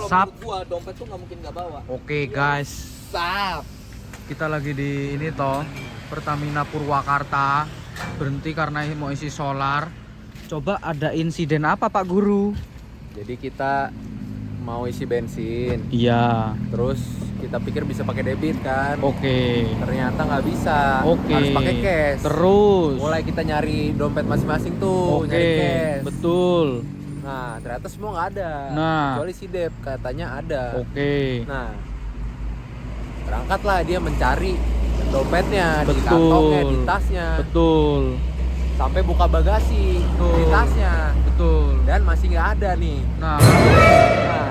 Sap. menurut gua dompet tuh nggak mungkin nggak bawa. Oke guys, Sap. kita lagi di ini toh Pertamina Purwakarta, berhenti karena mau isi solar. Coba ada insiden apa Pak Guru? Jadi kita mau isi bensin, Iya. terus kita pikir bisa pakai debit kan. Oke. Ternyata nggak bisa. Oke. Harus pakai cash. Terus. Mulai kita nyari dompet masing-masing tuh, Oke. nyari cash. Betul. Nah, ternyata semua nggak ada. Nah. Kecuali si Dep katanya ada. Oke. Nah, berangkatlah dia mencari dompetnya di Betul. kantongnya, di tasnya. Betul. Sampai buka bagasi Betul. di tasnya. Betul. Dan masih nggak ada nih. Nah. Nah,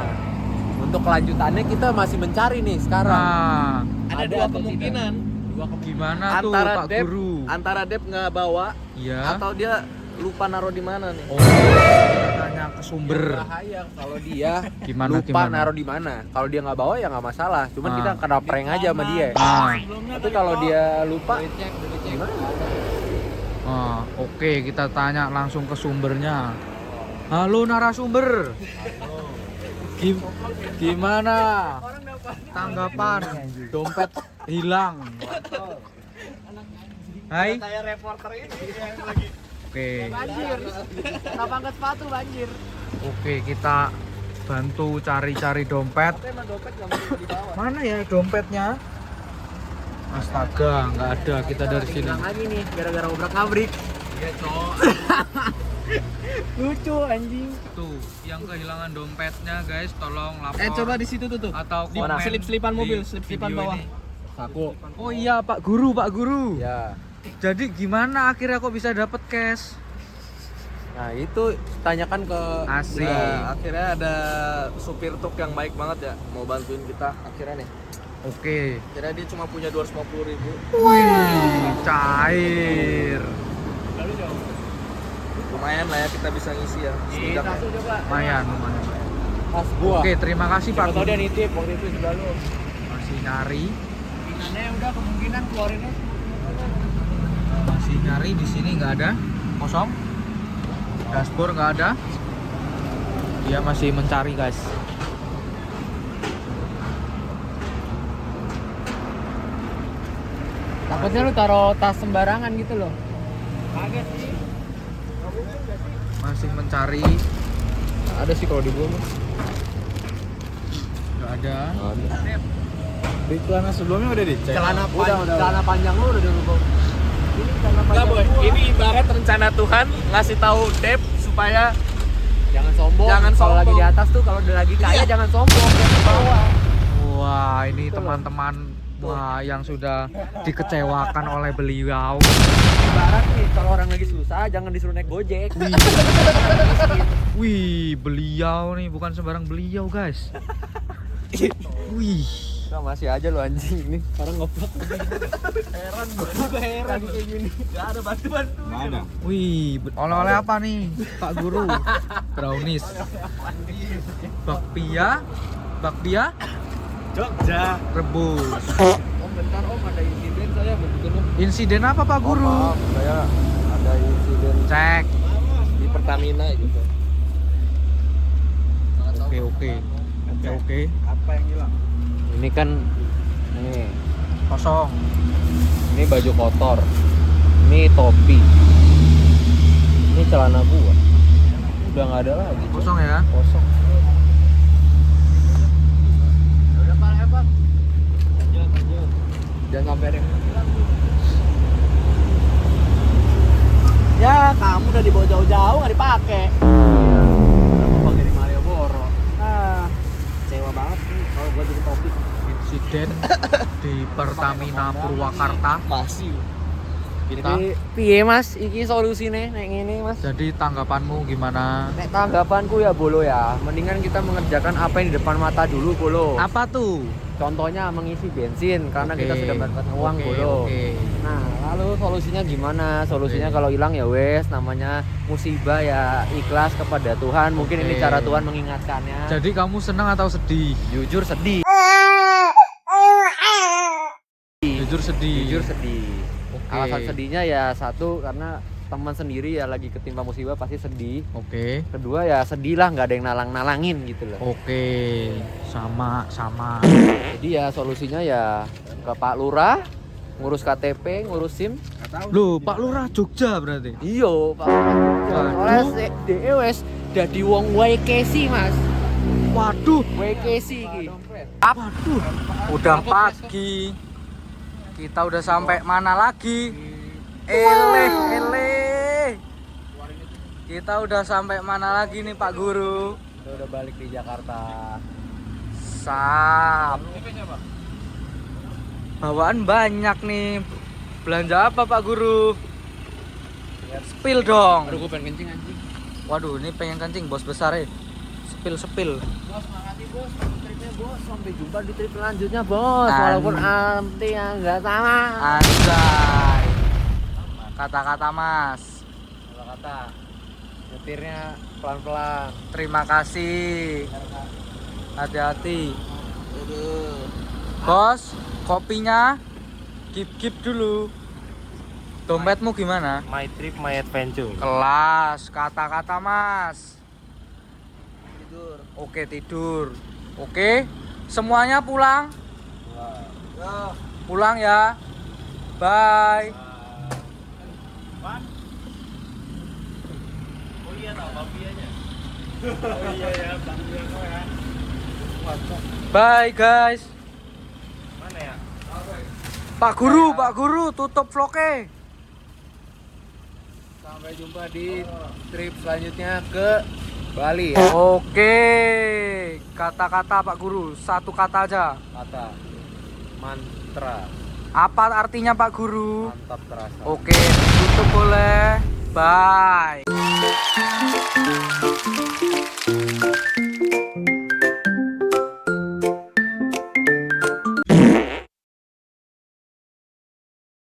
untuk kelanjutannya kita masih mencari nih sekarang. Nah. Ada dua kemungkinan. Gimana tuh Antara Pak Dep, Guru? antara Dep nggak bawa, Iya. atau dia lupa naruh di mana nih. Oh, kita tanya ke sumber. Yang bahaya kalau dia lupa Gimana? naruh di mana. Kalau dia nggak bawa ya nggak masalah. Cuman Ah. kita kena prank aja sama dia. Ah. Tapi kalau dia lupa, gimana? Ah, oke, kita tanya langsung ke sumbernya. Halo narasumber. Gimana tanggapan dompet hilang? Hai. Kayak reporter ini Oke. banjir. Kenapa angkat sepatu banjir? Oke, kita bantu cari-cari dompet. Tapi emang dompet nggak mungkin dibawa. Mana ya dompetnya? Astaga, nggak ada. Kita dari sini. Hilang lagi nih gara-gara obrak-abrik. Iya, cowok. Lucu anjing. Tuh, yang kehilangan dompetnya guys, tolong lapor. Coba di situ tuh. Atau Di komen selip-selipan di mobil, selip-selipan video bawah. ini. Saku. Oh iya Pak Guru, Pak Guru. Ya. Jadi gimana akhirnya kok bisa dapet cash? Nah, itu tanyakan ke Asik. Nah, akhirnya ada supir truk yang baik banget ya, mau bantuin kita akhirnya nih. Oke. Kira dia cuma punya 250.000. Wih, cair. Lumayan lah ya kita bisa ngisi ya. Setidaknya. Lumayan, lumayan. Pas gua. Oke, terima kasih Pak Siapa tahu Guru. dia nitip waktu itu juga lu. Masih nyari, Pinannya udah kemungkinan keluarinnya. masih nyari di sini nggak ada, kosong. Dashboard nggak ada. Dia masih mencari guys. Takutnya lu taruh tas sembarangan gitu loh. Kaget sih. Masih mencari, Ada sih kalau di gua mah. nggak ada. Di celana sebelumnya udah dicek. Celana panjang lu udah dulu. Ini celana panjang. Enggak, Boy. gua. Ini ibarat rencana Tuhan ngasih tahu Dep supaya Jangan sombong. Jangan Kalau lagi sombong. di atas tuh, kalau udah lagi kaya jangan sombong, jangan ke bawah. Wah, ini teman-teman wah yang sudah dikecewakan oleh beliau. Ibarat nih, kalau orang lagi susah jangan disuruh naik Gojek. Wih, beliau nih bukan sembarang beliau, guys. Wih, Nah, masih aja lu anjing ini. Orang ngoplok. Heran gua juga heran kayak gini. Enggak ada bantu-bantu. nggak ada. wih, oleh-oleh apa nih, Pak Guru? Brownies, bakpia, bakpia, Jogja. rebus. Om bentar Om, ada insiden saya begitu Om. Insiden apa Pak Guru? Maaf, saya ada insiden Cek. di Pertamina gitu. Oke. Apa yang hilang? Ini kan nih, Kosong. ini baju kotor. Ini topi. Ini celana gua. Udah nggak ada lagi. Cok. Kosong ya? Kosong. Udah Pak, Pak. Lanjut. Jangan sampai ada yang hilang. Ya, kamu udah dibawa jauh-jauh nggak dipakai. Pakai di Malioboro. Ah, kecewa banget nih kalau gua jadi topi. Insiden di Pertamina Purwakarta. Masih. Kita. Jadi, piye Mas? Iki solusine nek ngene Mas. Jadi tanggapanmu gimana? Nek tanggapanku ya Bolo ya, mendingan kita mengerjakan apa yang di depan mata dulu Bolo. Apa tuh? Contohnya mengisi bensin karena kita Oke. sudah mendapatkan uang Oke, Bolo. oke. Nah, lalu solusinya gimana? Solusinya Oke. kalau hilang ya wes, namanya musibah ya ikhlas kepada Tuhan. Mungkin ini Oke. cara Tuhan mengingatkannya. Jadi kamu senang atau sedih? Jujur sedih. Jujur sedih. Jujur sedih. Oke. Alasan sedihnya ya satu karena teman sendiri ya lagi ketimpa musibah pasti sedih. Oke. Kedua ya sedih lah, nggak ada yang nalang-nalangin gitu loh. Oke. Sama. Jadi ya solusinya ya ke Pak Lurah, ngurus KTP, ngurus SIM. Loh, Pak Lurah Jogja berarti. Iyo, Pak Lurah. Soalnya DEWS dadi wong WKC, Mas. Waduh. WKC iki. Waduh. Udah pagi. Kita udah sampai mana lagi? Ele. Kita udah sampai mana lagi nih Pak Guru? Kita udah balik di Jakarta. Sap. Bawaan banyak nih. Belanja apa Pak Guru? Spill dong. Aduh, gue pengen kencing anjing. Waduh, ini pengen kencing bos besar ya. Spill. Bos, makasih bos, tripnya bos. Sampai jumpa di trip selanjutnya bos. Walaupun nanti yang nggak sama. Anjay. Kata-kata Mas. Kata nyetirnya pelan-pelan. Terima kasih. Hati-hati. Bos, kopinya gip dulu. Dompetmu gimana? My trip, my adventure. Kelas, kata-kata Mas. Tidur. Oke, tidur. Oke, semuanya pulang. Pulang ya. Bye. Oh iya tau babianya. Oh iya ya, bambia kok ya. Bye guys. Mana ya? Pak Guru, tutup vlognya. Sampai jumpa di trip selanjutnya ke Bali ya. Oke, kata-kata Pak Guru, satu kata aja. Kata mantra. Apa artinya Pak Guru? Mantap terasa. Oke, tutup boleh. Bye.